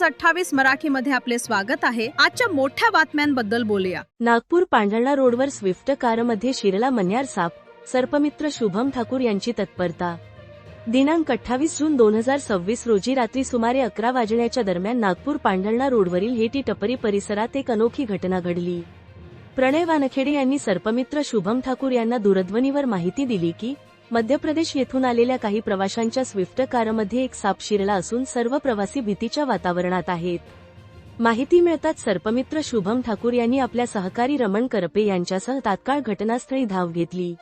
News 28 मराठीमध्ये आपले स्वागत आहे। आजच्या मोठ्या बातम्यांबद्दल बोलूया। नागपूर पांढरला रोडवर स्विफ्ट कारमध्ये शिरला मन्यार साप, सर्पमित्र शुभम ठाकूर यांची तत्परता। दिनांक 28 जून 2026 रोजी रात्री सुमारे 11 वाजण्याच्या दरम्यान नागपूर पांढरला रोडवरील हेटी टपरी परिसरात एक अनोखी घटना घडली। प्रणय वानखेडे यांनी सर्पमित्र शुभम ठाकूर यांना दूरध्वनीवर माहिती दिली की मध्य प्रदेश येथून आलेल्या काही प्रवाशांच्या स्विफ्ट कारमध्ये एक साप शिरला असून सर्व प्रवासी भीतीच्या वातावरणात आहेत। माहिती मिळताच सर्पमित्र शुभम ठाकूर यांनी आपल्या सहकारी रमण करपे यांच्यासह तात्काळ घटनास्थळी धाव घेतली।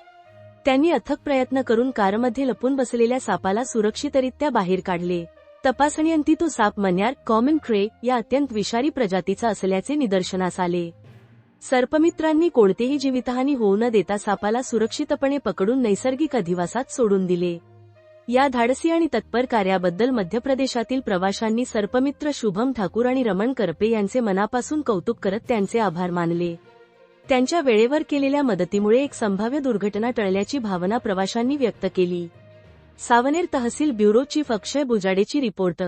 त्यांनी अथक प्रयत्न करून कारमध्ये लपून बसलेल्या सापाला सुरक्षितरित्या बाहेर काढले। तपासणीअंती तो साप मन्यार कॉमन क्रे या अत्यंत विषारी प्रजातीचा असल्याचे निदर्शनास आले। सर्पमित्रांनी कोणतेही जीवितहानी होऊ न देता सापाला सुरक्षितपणे पकडून नैसर्गिक अधिवासात सोडून दिले। या धाडसी आणि तत्पर कार्याबद्दल मध्य प्रदेशातील प्रवाशांनी सर्पमित्र शुभम ठाकूर आणि रमण करपे यांचे मनापासून कौतुक करत त्यांचे आभार मानले। त्यांच्या वेळेवर केलेल्या मदतीमुळे एक संभाव्य दुर्घटना टळल्याची भावना प्रवाशांनी व्यक्त केली। सावनेर तहसील ब्युरो चीफ अक्षय बुजाडेची रिपोर्ट।